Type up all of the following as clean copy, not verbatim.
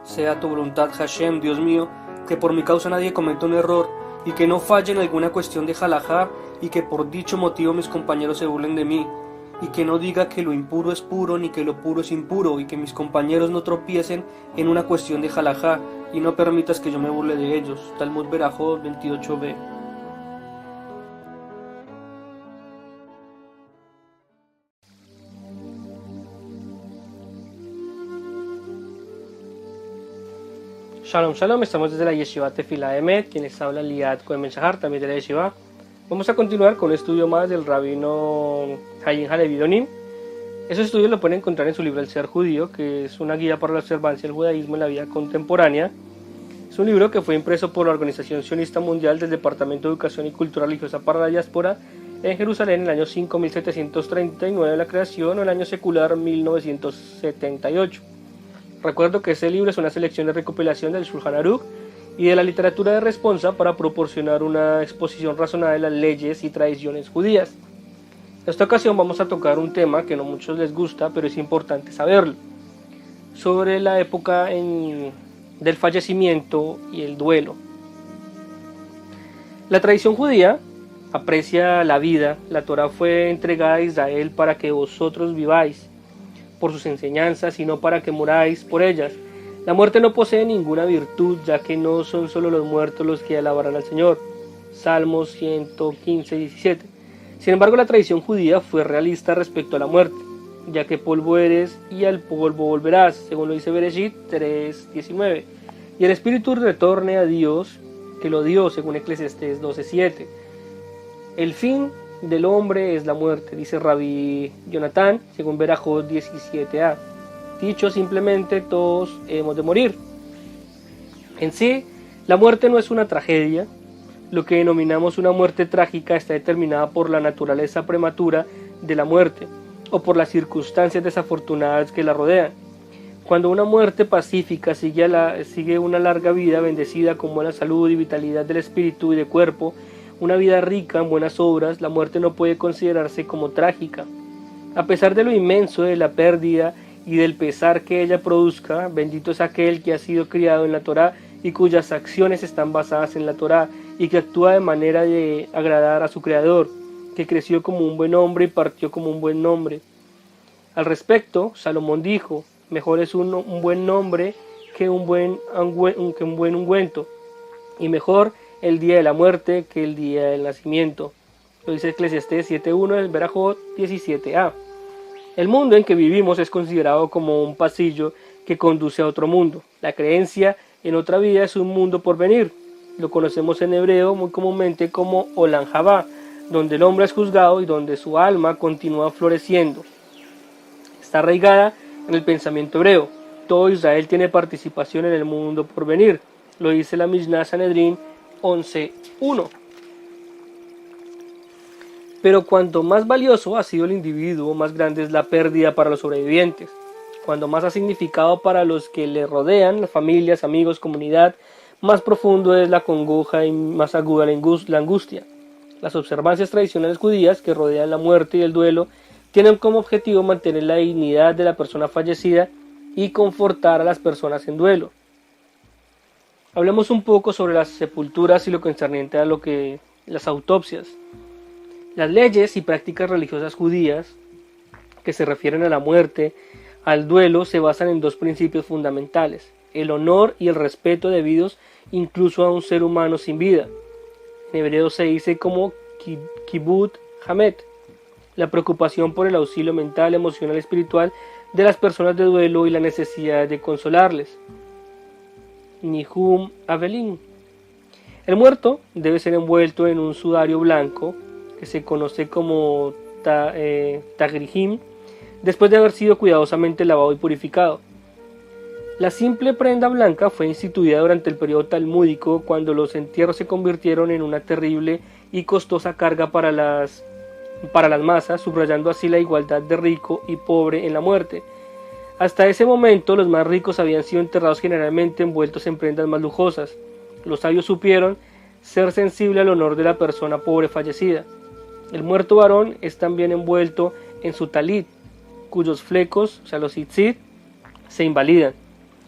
Sea tu voluntad, Hashem, Dios mío, que por mi causa nadie cometa un error, y que no falle en alguna cuestión de halajá, y que por dicho motivo mis compañeros se burlen de mí, y que no diga que lo impuro es puro, ni que lo puro es impuro, y que mis compañeros no tropiecen en una cuestión de halajá, y no permitas que yo me burle de ellos. Talmud Berajot 28b. Shalom, shalom, estamos desde la Yeshiva Tefilá Emet, quienes habla Liat Cohen Ben Shahar, también de la Yeshiva. Vamos a continuar con un estudio más del rabino Haim Halevi Donim. Esos estudios lo pueden encontrar en su libro El Ser Judío, que es una guía para la observancia del judaísmo en la vida contemporánea. Es un libro que fue impreso por la Organización Sionista Mundial del Departamento de Educación y Cultura Religiosa para la Diáspora en Jerusalén en el año 5739 de la creación o el año secular 1978. Recuerdo que este libro es una selección de recopilación del Shulchan Aruch y de la literatura de responsa para proporcionar una exposición razonada de las leyes y tradiciones judías. En esta ocasión vamos a tocar un tema que no a muchos les gusta, pero es importante saberlo, sobre la época del fallecimiento y el duelo. La tradición judía aprecia la vida. La Torá fue entregada a Israel para que vosotros viváis por sus enseñanzas, sino para que moráis por ellas. La muerte no posee ninguna virtud, ya que no son solo los muertos los que alabarán al Señor. Salmos 115, 17. Sin embargo, la tradición judía fue realista respecto a la muerte, ya que polvo eres y al polvo volverás, según lo dice Bereshit 3, 19. Y el espíritu retorne a Dios, que lo dio, según Eclesiastés 12, 7. El fin del hombre es la muerte, dice Rabbi Jonathan, según Berajot 17a. Dicho simplemente, todos hemos de morir. En sí, la muerte no es una tragedia. Lo que denominamos una muerte trágica está determinada por la naturaleza prematura de la muerte o por las circunstancias desafortunadas que la rodean. Cuando una muerte pacífica sigue una larga vida bendecida con buena salud y vitalidad del espíritu y de cuerpo, una vida rica en buenas obras, la muerte no puede considerarse como trágica. A pesar de lo inmenso de la pérdida y del pesar que ella produzca, bendito es aquel que ha sido criado en la Torá y cuyas acciones están basadas en la Torá y que actúa de manera de agradar a su Creador, que creció como un buen hombre y partió como un buen nombre. Al respecto, Salomón dijo: mejor es un buen nombre que un buen ungüento, y mejor el día de la muerte que el día del nacimiento. Lo dice Eclesiastés 7.1 del Berajot 17a. El mundo en que vivimos es considerado como un pasillo que conduce a otro mundo. La creencia en otra vida es un mundo por venir. Lo conocemos en hebreo muy comúnmente como Olam Haba, donde el hombre es juzgado y donde su alma continúa floreciendo. Está arraigada en el pensamiento hebreo. Todo Israel tiene participación en el mundo por venir. Lo dice la Mishnah Sanedrín 11.1. Pero cuanto más valioso ha sido el individuo, más grande es la pérdida para los sobrevivientes. Cuando más ha significado para los que le rodean, las familias, amigos, comunidad, más profundo es la congoja y más aguda la angustia. Las observancias tradicionales judías que rodean la muerte y el duelo tienen como objetivo mantener la dignidad de la persona fallecida y confortar a las personas en duelo. Hablemos un poco sobre las sepulturas y lo concerniente a las autopsias. Las leyes y prácticas religiosas judías que se refieren a la muerte, al duelo, se basan en dos principios fundamentales: el honor y el respeto debidos incluso a un ser humano sin vida. En hebreo se dice como kibud hamet, la preocupación por el auxilio mental, emocional y espiritual de las personas de duelo y la necesidad de consolarles. Nihum Avelin. El muerto debe ser envuelto en un sudario blanco que se conoce como tagrijim, después de haber sido cuidadosamente lavado y purificado. La simple prenda blanca fue instituida durante el periodo talmúdico, cuando los entierros se convirtieron en una terrible y costosa carga para las masas, subrayando así la igualdad de rico y pobre en la muerte. Hasta ese momento los más ricos habían sido enterrados generalmente envueltos en prendas más lujosas. Los sabios supieron ser sensible al honor de la persona pobre fallecida. El muerto varón es también envuelto en su talit, cuyos flecos, o sea los tzitzit, se invalidan,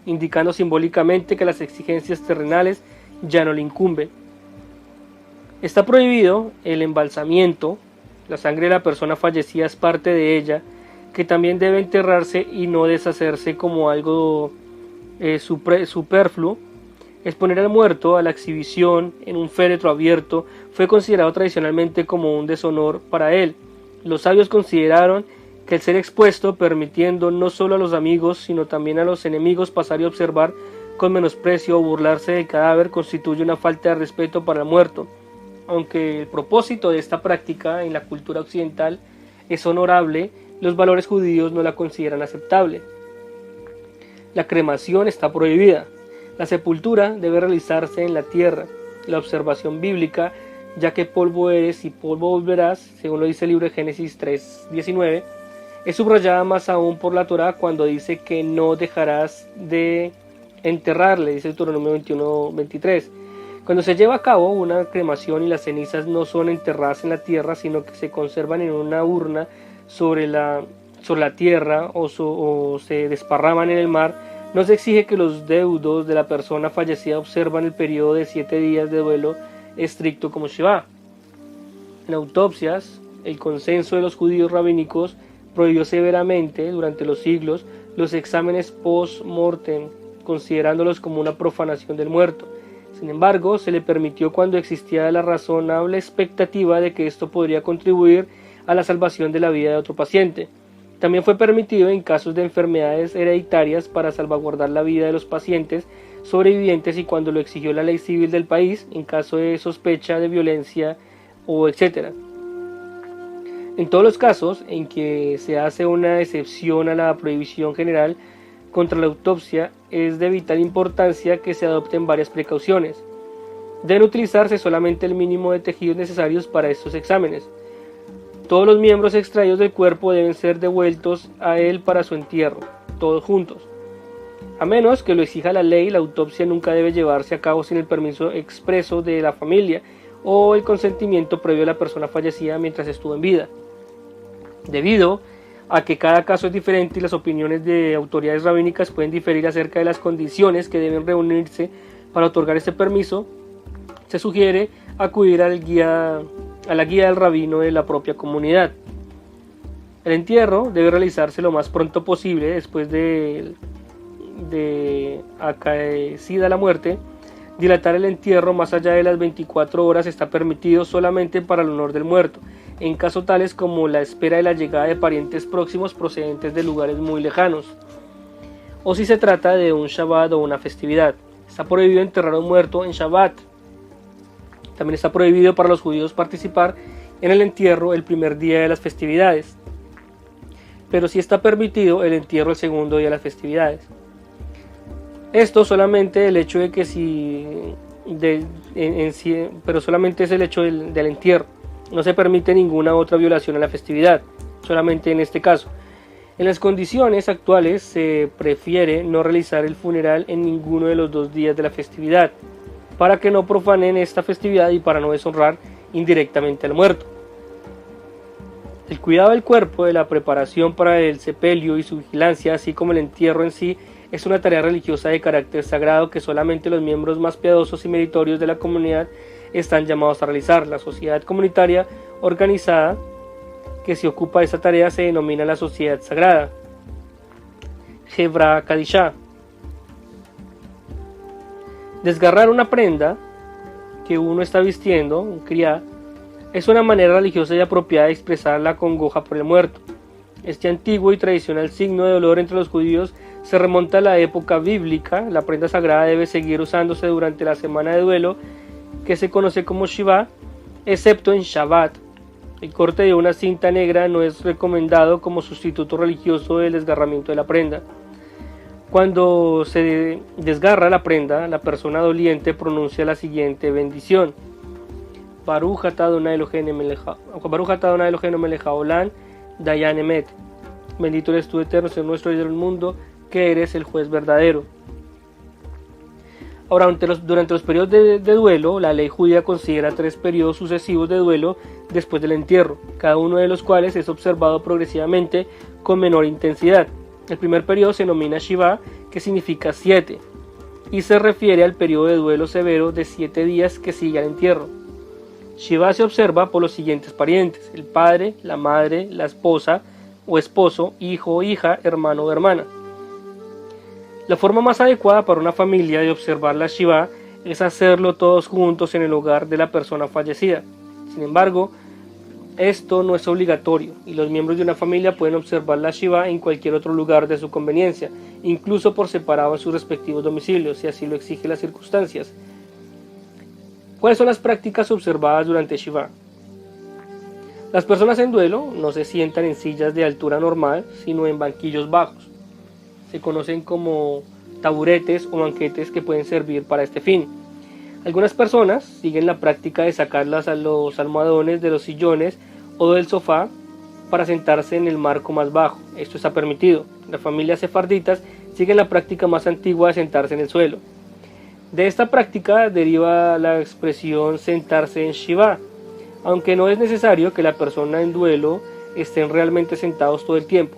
indicando simbólicamente que las exigencias terrenales ya no le incumben. Está prohibido el embalsamiento. La sangre de la persona fallecida es parte de ella, que también debe enterrarse y no deshacerse como algo superfluo. Exponer al muerto a la exhibición en un féretro abierto fue considerado tradicionalmente como un deshonor para él. Los sabios consideraron que el ser expuesto, permitiendo no solo a los amigos, sino también a los enemigos pasar y observar con menosprecio o burlarse del cadáver, constituye una falta de respeto para el muerto. Aunque el propósito de esta práctica en la cultura occidental es honorable, los valores judíos no la consideran aceptable. La cremación está prohibida. La sepultura debe realizarse en la tierra. La observación bíblica, ya que polvo eres y polvo volverás, según lo dice el libro de Génesis 3:19, es subrayada más aún por la Torá cuando dice que no dejarás de enterrarle, dice Deuteronomio 21:23. Cuando se lleva a cabo una cremación y las cenizas no son enterradas en la tierra, sino que se conservan en una urna sobre la tierra o se desparraman en el mar, no se exige que los deudos de la persona fallecida observan el periodo de 7 días de duelo estricto como Shiva. En autopsias, el consenso de los judíos rabínicos prohibió severamente durante los siglos los exámenes post-mortem, considerándolos como una profanación del muerto. Sin embargo, se le permitió cuando existía la razonable expectativa de que esto podría contribuir a la salvación de la vida de otro paciente. También fue permitido en casos de enfermedades hereditarias para salvaguardar la vida de los pacientes sobrevivientes y cuando lo exigió la ley civil del país, en caso de sospecha de violencia o etc. En todos los casos en que se hace una excepción a la prohibición general contra la autopsia, es de vital importancia que se adopten varias precauciones. Deben utilizarse solamente el mínimo de tejidos necesarios para estos exámenes. Todos los miembros extraídos del cuerpo deben ser devueltos a él para su entierro, todos juntos. A menos que lo exija la ley, la autopsia nunca debe llevarse a cabo sin el permiso expreso de la familia o el consentimiento previo de la persona fallecida mientras estuvo en vida. Debido a que cada caso es diferente y las opiniones de autoridades rabínicas pueden diferir acerca de las condiciones que deben reunirse para otorgar este permiso, se sugiere acudir a la guía del rabino de la propia comunidad. El entierro debe realizarse lo más pronto posible después de acaecida la muerte. Dilatar el entierro más allá de las 24 horas está permitido solamente para el honor del muerto, en casos tales como la espera de la llegada de parientes próximos procedentes de lugares muy lejanos, o si se trata de un Shabbat o una festividad. Está prohibido enterrar a un muerto en Shabbat. También está prohibido para los judíos participar en el entierro el primer día de las festividades, pero sí está permitido el entierro el segundo día de las festividades. Esto solamente el hecho de que pero solamente es el hecho del entierro. No se permite ninguna otra violación a la festividad, solamente en este caso. En las condiciones actuales se prefiere no realizar el funeral en ninguno de los 2 días de la festividad, para que no profanen esta festividad y para no deshonrar indirectamente al muerto. El cuidado del cuerpo, de la preparación para el sepelio y su vigilancia, así como el entierro en sí, es una tarea religiosa de carácter sagrado que solamente los miembros más piadosos y meritorios de la comunidad están llamados a realizar. La sociedad comunitaria organizada que se ocupa de esta tarea se denomina la sociedad sagrada, Hebra Kadishá. Desgarrar una prenda que uno está vistiendo, un kriá, es una manera religiosa y apropiada de expresar la congoja por el muerto. Este antiguo y tradicional signo de dolor entre los judíos se remonta a la época bíblica. La prenda sagrada debe seguir usándose durante la semana de duelo, que se conoce como Shiva, excepto en Shabbat. El corte de una cinta negra no es recomendado como sustituto religioso del desgarramiento de la prenda. Cuando se desgarra la prenda, la persona doliente pronuncia la siguiente bendición: Baruch atah Adonai Eloheinu melech haolam dayan emet. Bendito eres tú, eterno Señor nuestro y del mundo, que eres el juez verdadero. Ahora, durante los periodos de duelo, la ley judía considera 3 periodos sucesivos de duelo después del entierro, cada uno de los cuales es observado progresivamente con menor intensidad. El primer periodo se denomina Shiva, que que significa 7, y se refiere al periodo de duelo severo de 7 días que sigue al entierro. Shiva se observa por los siguientes parientes: el padre, la madre, la esposa o esposo, hijo o hija, hermano o hermana. La forma más adecuada para una familia de observar la Shiva es hacerlo todos juntos en el hogar de la persona fallecida. Sin embargo, esto no es obligatorio y los miembros de una familia pueden observar la Shiva en cualquier otro lugar de su conveniencia, incluso por separado en sus respectivos domicilios, si así lo exigen las circunstancias. ¿Cuáles son las prácticas observadas durante Shiva? Las personas en duelo no se sientan en sillas de altura normal, sino en banquillos bajos. Se conocen como taburetes o banquetes que pueden servir para este fin. Algunas personas siguen la práctica de sacar los almohadones de los sillones o del sofá para sentarse en el marco más bajo. Esto está permitido. Las familias sefarditas siguen la práctica más antigua de sentarse en el suelo. De esta práctica deriva la expresión sentarse en Shiva, aunque no es necesario que la persona en duelo estén realmente sentados todo el tiempo.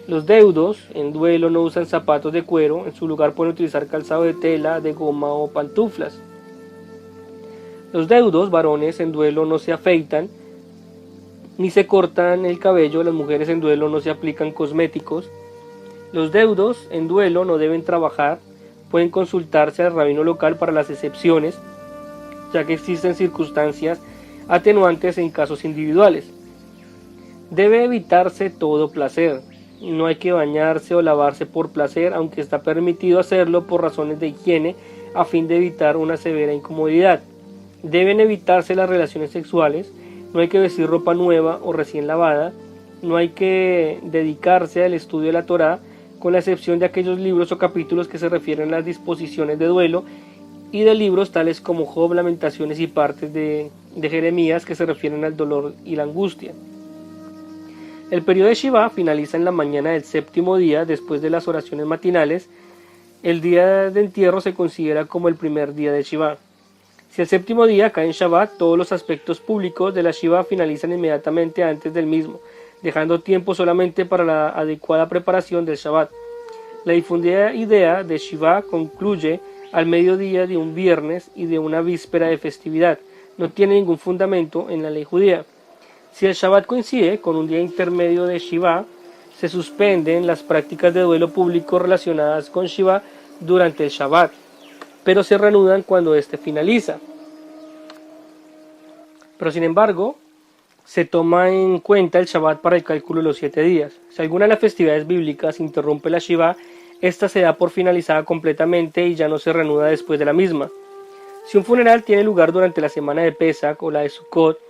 Los deudos en duelo no usan zapatos de cuero, en su lugar pueden utilizar calzado de tela, de goma o pantuflas. Los deudos varones en duelo no se afeitan ni se cortan el cabello, las mujeres en duelo no se aplican cosméticos. Los deudos en duelo no deben trabajar, pueden consultarse al rabino local para las excepciones, ya que existen circunstancias atenuantes en casos individuales. Debe evitarse todo placer. No hay que bañarse o lavarse por placer, aunque está permitido hacerlo por razones de higiene a fin de evitar una severa incomodidad. Deben evitarse las relaciones sexuales, no hay que vestir ropa nueva o recién lavada, no hay que dedicarse al estudio de la Torá, con la excepción de aquellos libros o capítulos que se refieren a las disposiciones de duelo, y de libros tales como Job, Lamentaciones y partes de Jeremías que se refieren al dolor y la angustia. El periodo de Shiva finaliza en la mañana del séptimo día después de las oraciones matinales. El día de entierro se considera como el primer día de Shiva. Si el séptimo día cae en Shabbat, todos los aspectos públicos de la Shiva finalizan inmediatamente antes del mismo, dejando tiempo solamente para la adecuada preparación del Shabbat. La difundida idea de Shiva concluye al mediodía de un viernes y de una víspera de festividad. No tiene ningún fundamento en la ley judía. Si el Shabbat coincide con un día intermedio de Shiva, se suspenden las prácticas de duelo público relacionadas con Shiva durante el Shabbat, pero se reanudan cuando éste finaliza. Pero sin embargo, se toma en cuenta el Shabbat para el cálculo de los 7 días. Si alguna de las festividades bíblicas interrumpe la Shiva, esta se da por finalizada completamente y ya no se reanuda después de la misma. Si un funeral tiene lugar durante la semana de Pesach o la de Sukkot,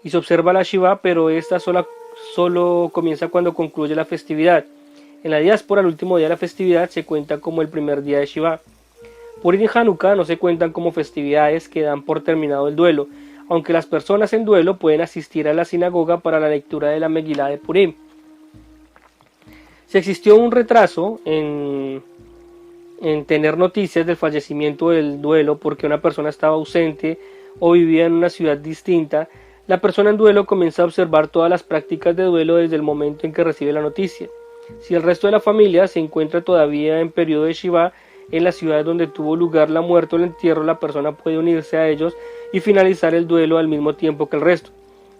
y se observa la Shiva, pero esta solo comienza cuando concluye la festividad. En la diáspora, el último día de la festividad se cuenta como el primer día de Shiva. Purim y Hanukkah no se cuentan como festividades que dan por terminado el duelo, aunque las personas en duelo pueden asistir a la sinagoga para la lectura de la Megilá de Purim. Si existió un retraso en tener noticias del fallecimiento o del duelo porque una persona estaba ausente o vivía en una ciudad distinta, la persona en duelo comienza a observar todas las prácticas de duelo desde el momento en que recibe la noticia. Si el resto de la familia se encuentra todavía en periodo de Shiva en la ciudad donde tuvo lugar la muerte o el entierro, la persona puede unirse a ellos y finalizar el duelo al mismo tiempo que el resto.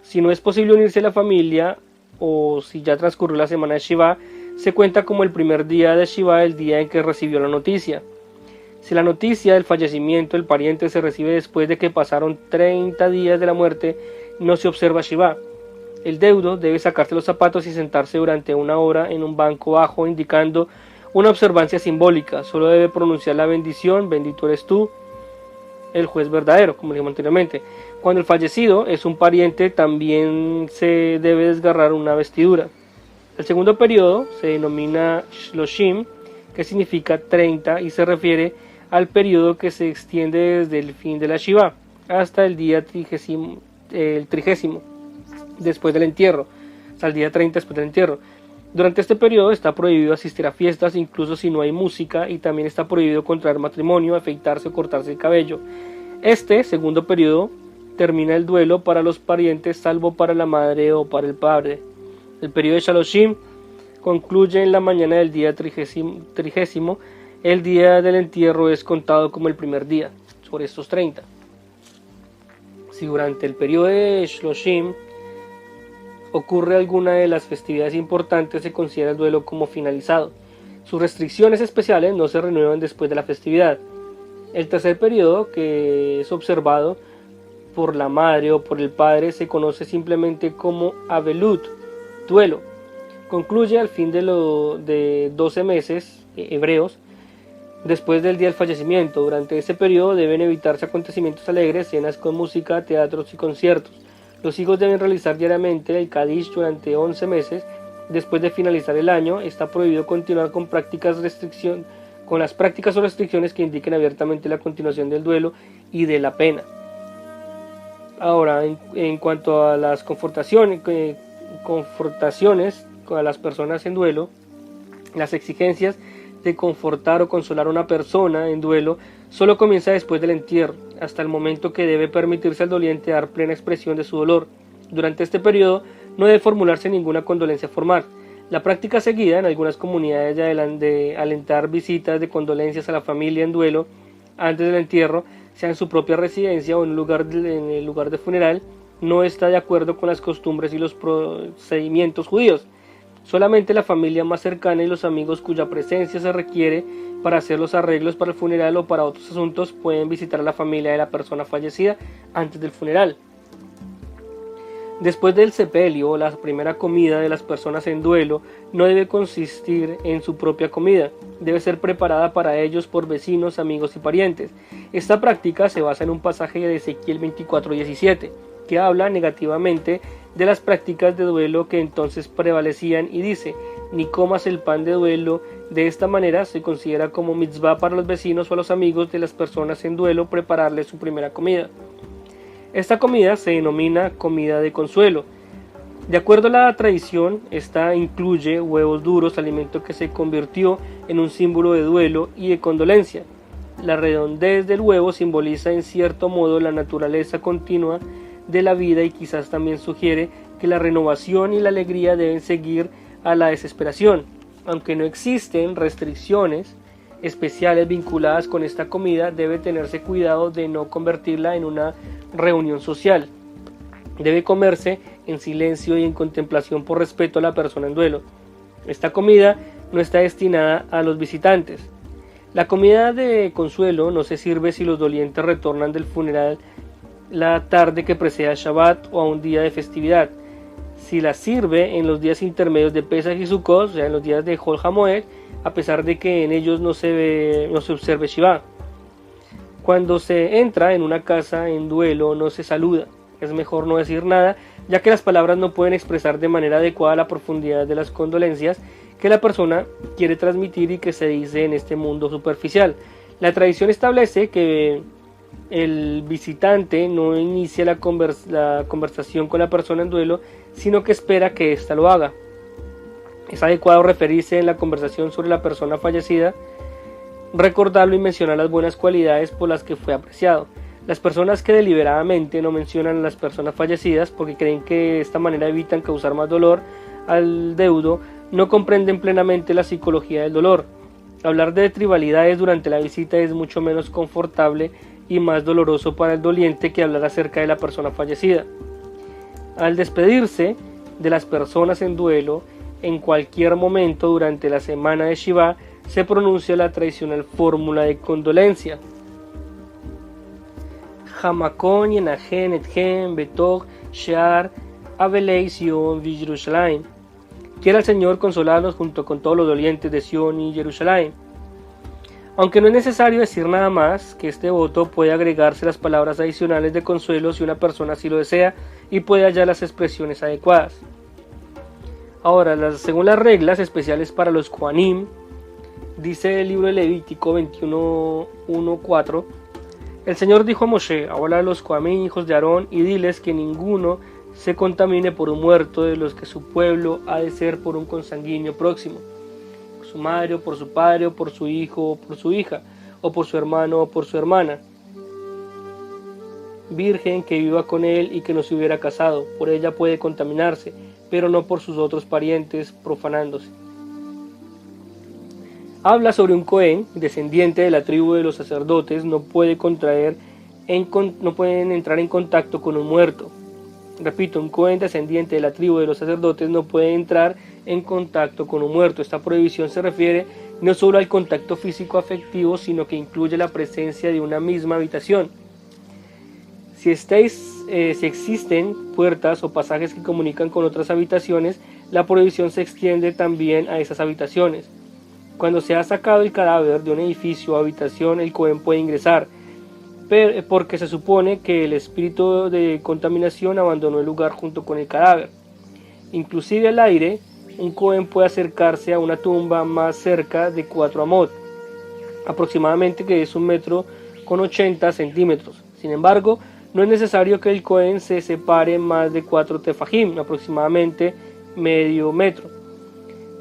Si no es posible unirse a la familia o si ya transcurrió la semana de Shiva, se cuenta como el primer día de Shiva el día en que recibió la noticia. Si la noticia del fallecimiento del pariente se recibe después de que pasaron 30 días de la muerte, no se observa Shiva. El deudo debe sacarse los zapatos y sentarse durante una hora en un banco bajo, indicando una observancia simbólica. Solo debe pronunciar la bendición: bendito eres tú, el juez verdadero, como dijimos anteriormente. Cuando el fallecido es un pariente, también se debe desgarrar una vestidura. El segundo periodo se denomina Shloshim, que significa 30, y se refiere al periodo que se extiende desde el fin de la Shiva hasta el día trigésimo después del entierro, hasta el día 30 después del entierro. Durante este periodo está prohibido asistir a fiestas, incluso si no hay música, y también está prohibido contraer matrimonio, afeitarse o cortarse el cabello. Este segundo periodo termina el duelo para los parientes, salvo para la madre o para el padre. El periodo de Shaloshim concluye en la mañana del día trigésimo el día del entierro es contado como el primer día, sobre estos 30. Si durante el periodo de Shloshim ocurre alguna de las festividades importantes, se considera el duelo como finalizado. Sus restricciones especiales no se renuevan después de la festividad. El tercer periodo, que es observado por la madre o por el padre, se conoce simplemente como Avelut, duelo. Concluye al fin de 12 meses hebreos después del día del fallecimiento. Durante ese periodo deben evitarse acontecimientos alegres, cenas con música, teatros y conciertos. Los hijos deben realizar diariamente el Kaddish durante 11 meses. Después de finalizar el año, está prohibido continuar con las prácticas o restricciones que indiquen abiertamente la continuación del duelo y de la pena. Ahora, en cuanto a las confrontaciones con las personas en duelo, las exigencias de confortar o consolar a una persona en duelo solo comienza después del entierro, hasta el momento que debe permitirse al doliente dar plena expresión de su dolor. Durante este periodo no debe formularse ninguna condolencia formal. La práctica seguida en algunas comunidades de alentar visitas de condolencias a la familia en duelo antes del entierro, sea en su propia residencia o en el lugar de funeral, no está de acuerdo con las costumbres y los procedimientos judíos. Solamente la familia más cercana y los amigos cuya presencia se requiere para hacer los arreglos para el funeral o para otros asuntos pueden visitar a la familia de la persona fallecida antes del funeral. Después del sepelio, la primera comida de las personas en duelo no debe consistir en su propia comida, debe ser preparada para ellos por vecinos, amigos y parientes. Esta práctica se basa en un pasaje de Ezequiel 24:17, que habla negativamente de las prácticas de duelo que entonces prevalecían y dice: ni comas el pan de duelo. De esta manera se considera como mitzvah para los vecinos o a los amigos de las personas en duelo prepararles su primera comida. Esta comida se denomina comida de consuelo. De acuerdo a la tradición, esta incluye huevos duros, alimento que se convirtió en un símbolo de duelo y de condolencia. La redondez del huevo simboliza en cierto modo la naturaleza continua de la vida y quizás también sugiere que la renovación y la alegría deben seguir a la desesperación. Aunque no existen restricciones especiales vinculadas con esta comida, debe tenerse cuidado de no convertirla en una reunión social. Debe comerse en silencio y en contemplación por respeto a la persona en duelo. Esta comida no está destinada a los visitantes. La comida de consuelo no se sirve si los dolientes retornan del funeral la tarde que precede a Shabbat o a un día de festividad. Si la sirve en los días intermedios de Pesach y Sukkot, o sea en los días de Hol HaMoed, a pesar de que en ellos no se observe Shiva. Cuando se entra en una casa en duelo no se saluda. Es mejor no decir nada, ya que las palabras no pueden expresar de manera adecuada la profundidad de las condolencias que la persona quiere transmitir y que se dice en este mundo superficial. La tradición establece que el visitante no inicia la conversación con la persona en duelo, sino que espera que ésta lo haga. Es adecuado referirse en la conversación sobre la persona fallecida, recordarlo y mencionar las buenas cualidades por las que fue apreciado. Las personas que deliberadamente no mencionan a las personas fallecidas porque creen que de esta manera evitan causar más dolor al deudo, no comprenden plenamente la psicología del dolor. Hablar de trivialidades durante la visita es mucho menos confortable y más doloroso para el doliente que hablar acerca de la persona fallecida. Al despedirse de las personas en duelo, en cualquier momento durante la semana de Shiva, se pronuncia la tradicional fórmula de condolencia. Hamakon yenachen etchem betoch shear avelei Sion v'Yerushalayim. Quiera el Señor consolarlos junto con todos los dolientes de Sion y Jerusalén. Aunque no es necesario decir nada más, que este voto puede agregarse las palabras adicionales de consuelo si una persona así lo desea y puede hallar las expresiones adecuadas. Ahora, según las reglas especiales para los Kohanim, dice el libro de Levítico 21:1-4, el Señor dijo a Moshe: habla a los Kohanim, hijos de Aarón, y diles que ninguno se contamine por un muerto de los que su pueblo ha de ser por un consanguíneo próximo, por su madre o por su padre o por su hijo o por su hija, o por su hermano o por su hermana, virgen que viva con él y que no se hubiera casado, por ella puede contaminarse, pero no por sus otros parientes profanándose. Habla sobre un Cohen, descendiente de la tribu de los sacerdotes, no pueden entrar en contacto con un muerto. Repito, un Cohen descendiente de la tribu de los sacerdotes no puede entrar en contacto con un muerto. Esta prohibición se refiere no solo al contacto físico afectivo, sino que incluye la presencia de una misma habitación. Si existen puertas o pasajes que comunican con otras habitaciones, la prohibición se extiende también a esas habitaciones. Cuando se ha sacado el cadáver de un edificio o habitación, el Cohen puede ingresar, porque se supone que el espíritu de contaminación abandonó el lugar junto con el cadáver. Inclusive al aire, un Cohen puede acercarse a una tumba más cerca de 4 amot, aproximadamente, que es 1,80 m. Sin embargo, no es necesario que el Cohen se separe más de 4 tefajim, aproximadamente medio metro.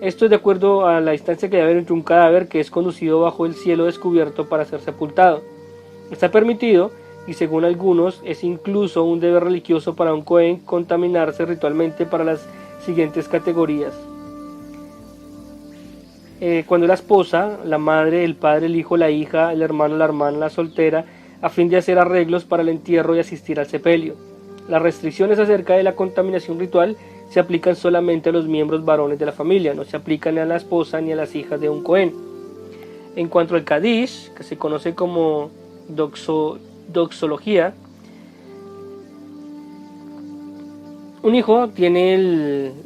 Esto es de acuerdo a la distancia que debe haber entre un cadáver que es conducido bajo el cielo descubierto para ser sepultado. Está permitido, y según algunos es incluso un deber religioso para un Cohen contaminarse ritualmente para las siguientes categorías. Cuando la esposa, la madre, el padre, el hijo, la hija, el hermano, la hermana, la soltera, a fin de hacer arreglos para el entierro y asistir al sepelio. Las restricciones acerca de la contaminación ritual se aplican solamente a los miembros varones de la familia, no se aplican ni a la esposa ni a las hijas de un Cohen. En cuanto al Kadish, que se conoce como doxología, un hijo tiene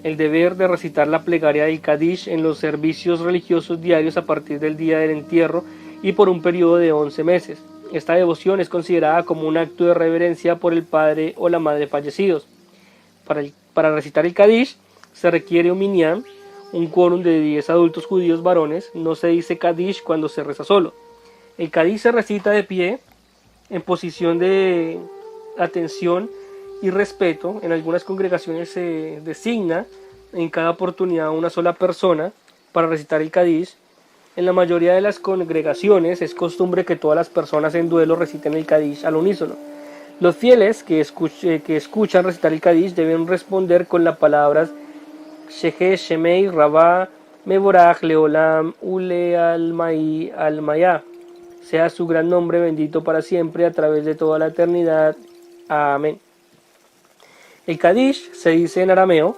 el deber de recitar la plegaria del Kadish en los servicios religiosos diarios a partir del día del entierro y por un periodo de 11 meses. Esta devoción es considerada como un acto de reverencia por el padre o la madre fallecidos. Para recitar el Kadish se requiere un minyan, un quórum de 10 adultos judíos varones. No se dice Kadish cuando se reza solo. El Kadish se recita de pie, en posición de atención y respeto. En algunas congregaciones se designa en cada oportunidad una sola persona para recitar el Kadish. En la mayoría de las congregaciones es costumbre que todas las personas en duelo reciten el Kadish al unísono. Los fieles que escuchan recitar el Kadish deben responder con las palabras Shehe Shemei Rabá Mevorach Leolam Ule Almai Almaya. Sea su gran nombre bendito para siempre a través de toda la eternidad. Amén. El Kadish se dice en arameo,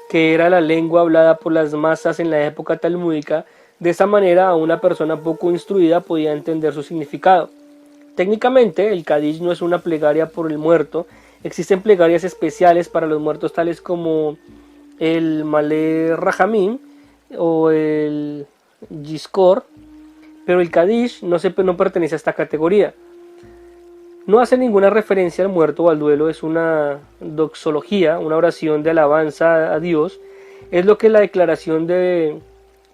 que era la lengua hablada por las masas en la época talmúdica. De esa manera, una persona poco instruida podía entender su significado. Técnicamente, el Kadish no es una plegaria por el muerto. Existen plegarias especiales para los muertos, tales como el Malé Rahamim o el Yizkor, pero el Kadish no pertenece a esta categoría. No hace ninguna referencia al muerto o al duelo, es una doxología, una oración de alabanza a Dios. Es lo que la declaración de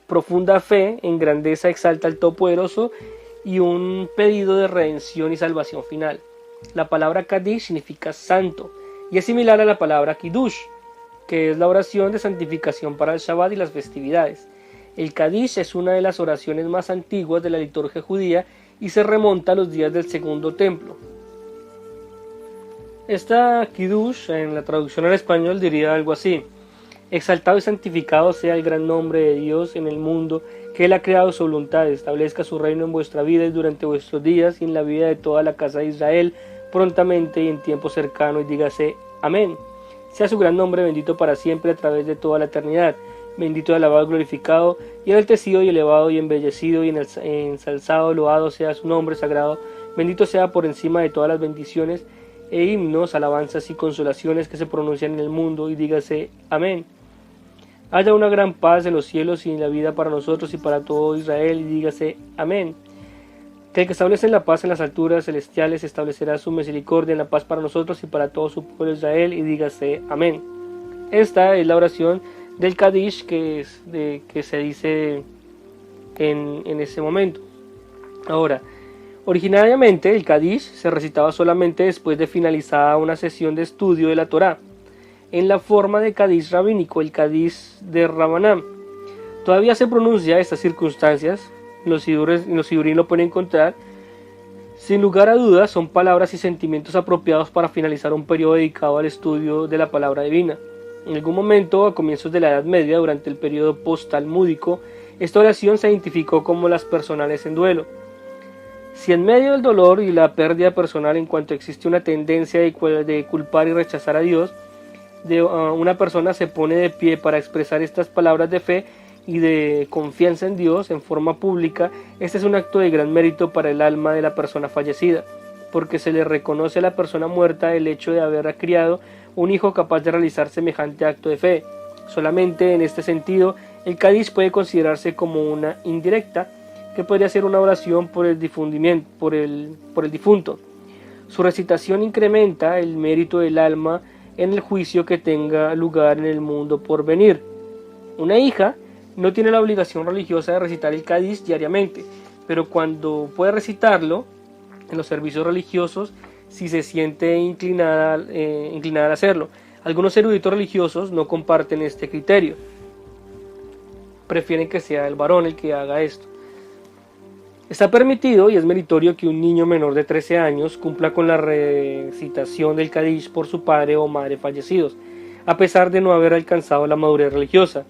profunda fe en grandeza exalta al Todopoderoso y un pedido de redención y salvación final. La palabra Kadish significa santo y es similar a la palabra Kiddush, que es la oración de santificación para el Shabbat y las festividades. El Kadish es una de las oraciones más antiguas de la liturgia judía y se remonta a los días del Segundo Templo. Esta Kiddush, en la traducción al español, diría algo así: exaltado y santificado sea el gran nombre de Dios en el mundo, que Él ha creado su voluntad, establezca su reino en vuestra vida y durante vuestros días y en la vida de toda la casa de Israel, prontamente y en tiempo cercano, y dígase amén. Sea su gran nombre bendito para siempre a través de toda la eternidad, bendito y alabado, glorificado y enaltecido y elevado y embellecido y ensalzado, loado sea su nombre sagrado, bendito sea por encima de todas las bendiciones e himnos, alabanzas y consolaciones que se pronuncian en el mundo, y dígase amén. Haya una gran paz en los cielos y en la vida para nosotros y para todo Israel, y dígase amén. Que el que establece la paz en las alturas celestiales establecerá su misericordia en la paz para nosotros y para todo su pueblo Israel, y dígase amén. Esta es la oración del Kadish que se dice en ese momento. Ahora, originariamente el Kadish se recitaba solamente después de finalizada una sesión de estudio de la Torá, en la forma de Kadish rabínico, el Kadish de Rabanam. Todavía se pronuncia estas circunstancias, los sidurín lo pueden encontrar. Sin lugar a dudas, son palabras y sentimientos apropiados para finalizar un periodo dedicado al estudio de la palabra divina. En algún momento, a comienzos de la Edad Media, durante el periodo post-talmúdico, Esta oración se identificó como las personales en duelo. Si en medio del dolor y la pérdida personal, en cuanto existe una tendencia de culpar y rechazar a Dios, una persona se pone de pie para expresar estas palabras de fe y de confianza en Dios en forma pública, este es un acto de gran mérito para el alma de la persona fallecida, porque se le reconoce a la persona muerta el hecho de haber criado un hijo capaz de realizar semejante acto de fe. Solamente en este sentido, el Kadish puede considerarse como una indirecta, que podría ser una oración por el difunto. Su recitación incrementa el mérito del alma en el juicio que tenga lugar en el mundo por venir. Una hija no tiene la obligación religiosa de recitar el Kadish diariamente, pero cuando puede recitarlo en los servicios religiosos, si se siente inclinada a hacerlo. Algunos eruditos religiosos no comparten este criterio. Prefieren que sea el varón el que haga esto. Está permitido y es meritorio que un niño menor de 13 años cumpla con la recitación del Kadish por su padre o madre fallecidos, a pesar de no haber alcanzado la madurez religiosa.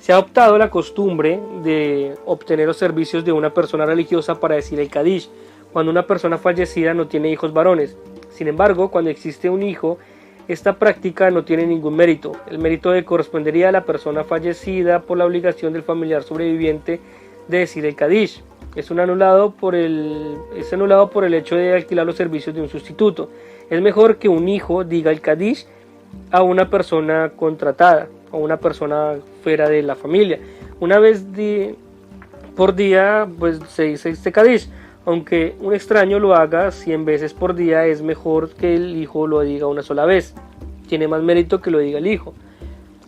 Se ha adoptado la costumbre de obtener los servicios de una persona religiosa para decir el Kadish, cuando una persona fallecida no tiene hijos varones. Sin embargo, cuando existe un hijo, esta práctica no tiene ningún mérito. El mérito correspondería a la persona fallecida por la obligación del familiar sobreviviente de decir el Kadish. Es anulado por el hecho de alquilar los servicios de un sustituto. Es mejor que un hijo diga el Kadish a una persona contratada o una persona fuera de la familia. Una vez por día pues se dice este Kadish. Aunque un extraño lo haga 100 veces por día, es mejor que el hijo lo diga una sola vez. Tiene más mérito que lo diga el hijo.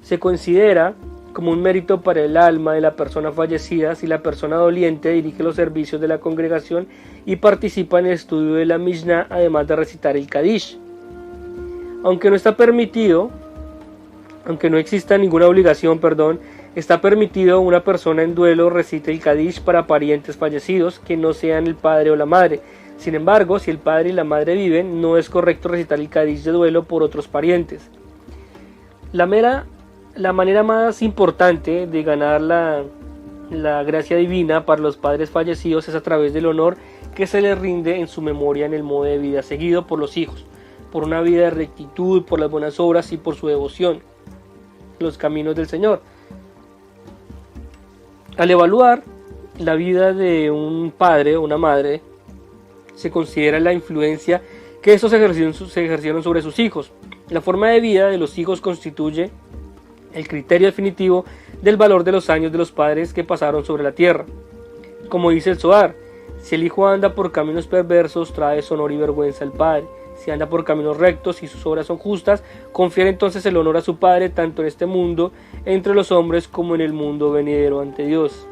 Se considera como un mérito para el alma de la persona fallecida si la persona doliente dirige los servicios de la congregación y participa en el estudio de la Mishnah, además de recitar el Kadish. Aunque no exista ninguna obligación, está permitido una persona en duelo recite el Kadish para parientes fallecidos que no sean el padre o la madre. Sin embargo, si el padre y la madre viven, no es correcto recitar el Kadish de duelo por otros parientes. La manera más importante de ganar la gracia divina para los padres fallecidos es a través del honor que se les rinde en su memoria en el modo de vida seguido por los hijos, por una vida de rectitud, por las buenas obras y por su devoción, los caminos del Señor. Al evaluar la vida de un padre o una madre, se considera la influencia que estos ejercieron sobre sus hijos. La forma de vida de los hijos constituye el criterio definitivo del valor de los años de los padres que pasaron sobre la tierra. Como dice el Zohar, si el hijo anda por caminos perversos, trae deshonor y vergüenza al padre. Si anda por caminos rectos y sus obras son justas, confiere entonces el honor a su padre tanto en este mundo, entre los hombres, como en el mundo venidero ante Dios.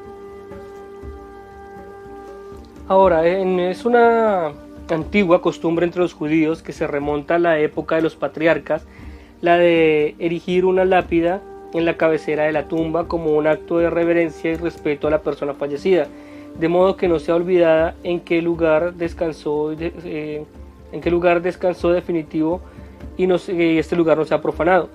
Ahora, es una antigua costumbre entre los judíos que se remonta a la época de los patriarcas, la de erigir una lápida en la cabecera de la tumba como un acto de reverencia y respeto a la persona fallecida, de modo que no sea olvidada en qué lugar descansó definitivo y este lugar no sea profanado.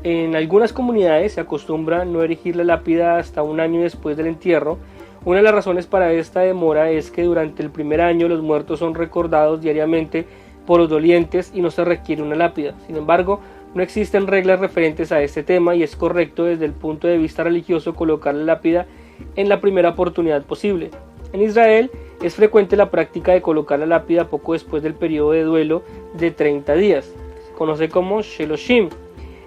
En algunas comunidades se acostumbra no erigir la lápida hasta un año después del entierro. Una de las razones para esta demora es que durante el primer año los muertos son recordados diariamente por los dolientes y no se requiere una lápida. Sin embargo, no existen reglas referentes a este tema y es correcto desde el punto de vista religioso colocar la lápida en la primera oportunidad posible. En Israel es frecuente la práctica de colocar la lápida poco después del periodo de duelo de 30 días. Se conoce como Sheloshim.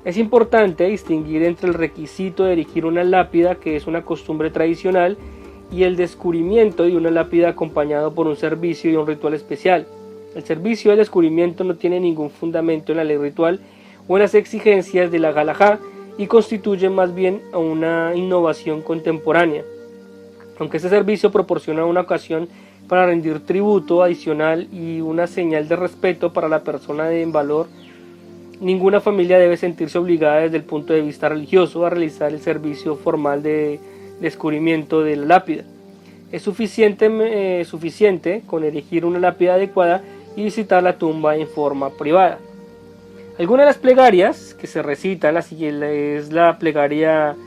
Es importante distinguir entre el requisito de erigir una lápida, que es una costumbre tradicional, y el descubrimiento de una lápida acompañado por un servicio y un ritual especial. El servicio del descubrimiento no tiene ningún fundamento en la ley ritual o en las exigencias de la Halajá y constituye más bien una innovación contemporánea. Aunque este servicio proporciona una ocasión para rendir tributo adicional y una señal de respeto para la persona en valor, ninguna familia debe sentirse obligada desde el punto de vista religioso a realizar el servicio formal de descubrimiento de la lápida. Es suficiente con erigir una lápida adecuada y visitar la tumba en forma privada. Algunas de las plegarias que se recitan es la plegaria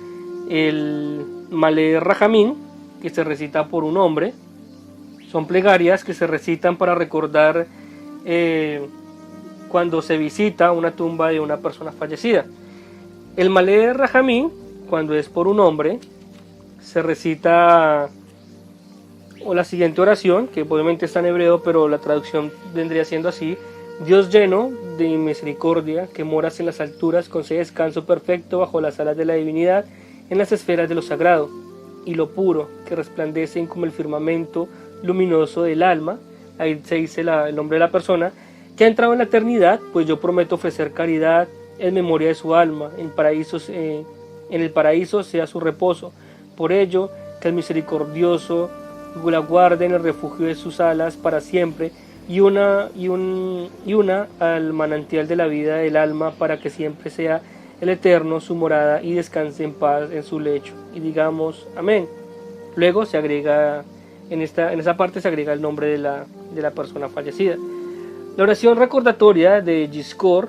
el Malé Rajamín, que se recita por un hombre. Son plegarias que se recitan para recordar cuando se visita una tumba de una persona fallecida. El Malé Rajamín, cuando es por un hombre, se recita o la siguiente oración, que obviamente está en hebreo, pero la traducción vendría siendo así: Dios lleno de misericordia, que moras en las alturas, concede descanso perfecto bajo las alas de la divinidad, en las esferas de lo sagrado, y lo puro, que resplandecen como el firmamento luminoso del alma. Ahí se dice el nombre de la persona, que ha entrado en la eternidad, pues yo prometo ofrecer caridad en memoria de su alma, en el paraíso sea su reposo. Por ello, que el misericordioso la guarde en el refugio de sus alas para siempre, y una al manantial de la vida del alma, para que siempre sea el eterno su morada y descanse en paz en su lecho. Y digamos amén. Luego se agrega, en esa parte se agrega el nombre de la persona fallecida. La oración recordatoria de Yizkor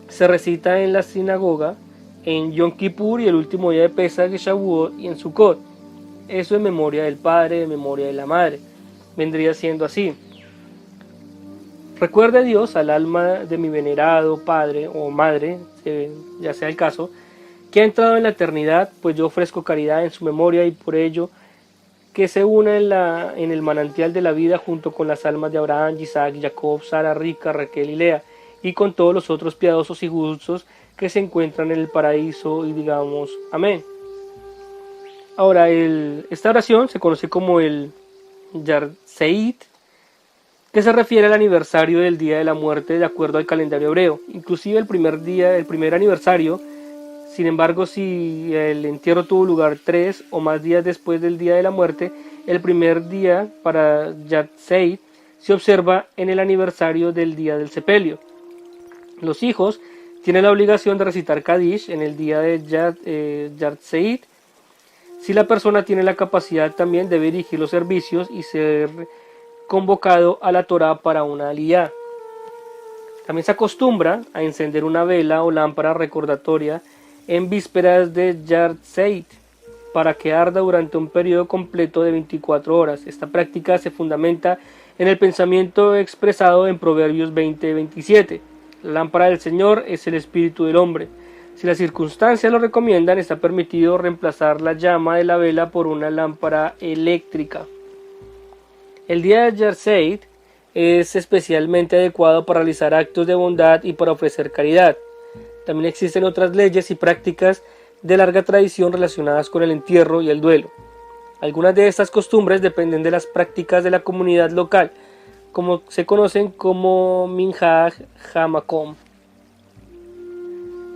se recita en la sinagoga en Yom Kippur y el último día de Pesach, Shavuot y en Sukkot. Eso en memoria del padre, en memoria de la madre. Vendría siendo así: recuerde a Dios al alma de mi venerado padre o madre, ya sea el caso, que ha entrado en la eternidad, pues yo ofrezco caridad en su memoria, y por ello que se una en el manantial de la vida junto con las almas de Abraham, Isaac, Jacob, Sara, Rica, Raquel y Lea, y con todos los otros piadosos y justos que se encuentran en el paraíso, y digamos amén. Ahora, esta oración se conoce como el Yahrzeit, que se refiere al aniversario del día de la muerte de acuerdo al calendario hebreo. Inclusive el primer aniversario, sin embargo, si el entierro tuvo lugar 3 o más días después del día de la muerte, el primer día para Yahrzeit se observa en el aniversario del día del sepelio. Los hijos tienen la obligación de recitar Kadish en el día de Yahrzeit. Si la persona tiene la capacidad, también debe dirigir los servicios y ser convocado a la Torá para una aliyá. También se acostumbra a encender una vela o lámpara recordatoria en vísperas de Yahrzeit para que arda durante un periodo completo de 24 horas. Esta práctica se fundamenta en el pensamiento expresado en Proverbios 20:27. La lámpara del Señor es el espíritu del hombre. Si las circunstancias lo recomiendan, está permitido reemplazar la llama de la vela por una lámpara eléctrica. El día de Yahrzeit es especialmente adecuado para realizar actos de bondad y para ofrecer caridad. También existen otras leyes y prácticas de larga tradición relacionadas con el entierro y el duelo. Algunas de estas costumbres dependen de las prácticas de la comunidad local, como se conocen como Minhaj HaMakom.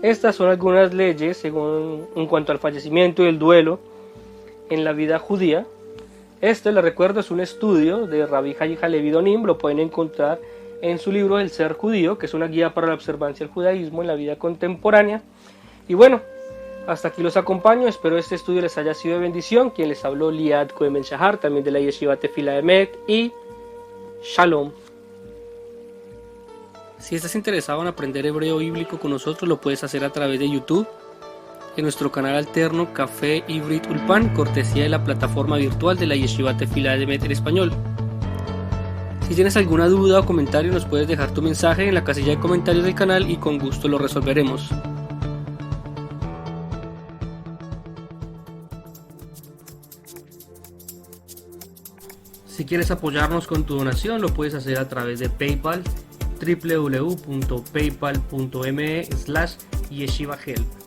Estas son algunas leyes en cuanto al fallecimiento y el duelo en la vida judía. Este, les recuerdo, es un estudio de Rabbi Hayi Halevi Donim. Lo pueden encontrar en su libro El Ser Judío, que es una guía para la observancia del judaísmo en la vida contemporánea. Y bueno, hasta aquí los acompaño. Espero este estudio les haya sido de bendición. Quien les habló, Liad Cohen Ben Shahar, también de la Yeshiva Tefila Emet, y Shalom. Si estás interesado en aprender hebreo bíblico con nosotros, lo puedes hacer a través de YouTube, en nuestro canal alterno Café Ivrit Ulpan, cortesía de la plataforma virtual de la Yeshiva Tefila Emet en español. Si tienes alguna duda o comentario, nos puedes dejar tu mensaje en la casilla de comentarios del canal y con gusto lo resolveremos. Si quieres apoyarnos con tu donación, lo puedes hacer a través de PayPal, www.paypal.me/yeshivahelp.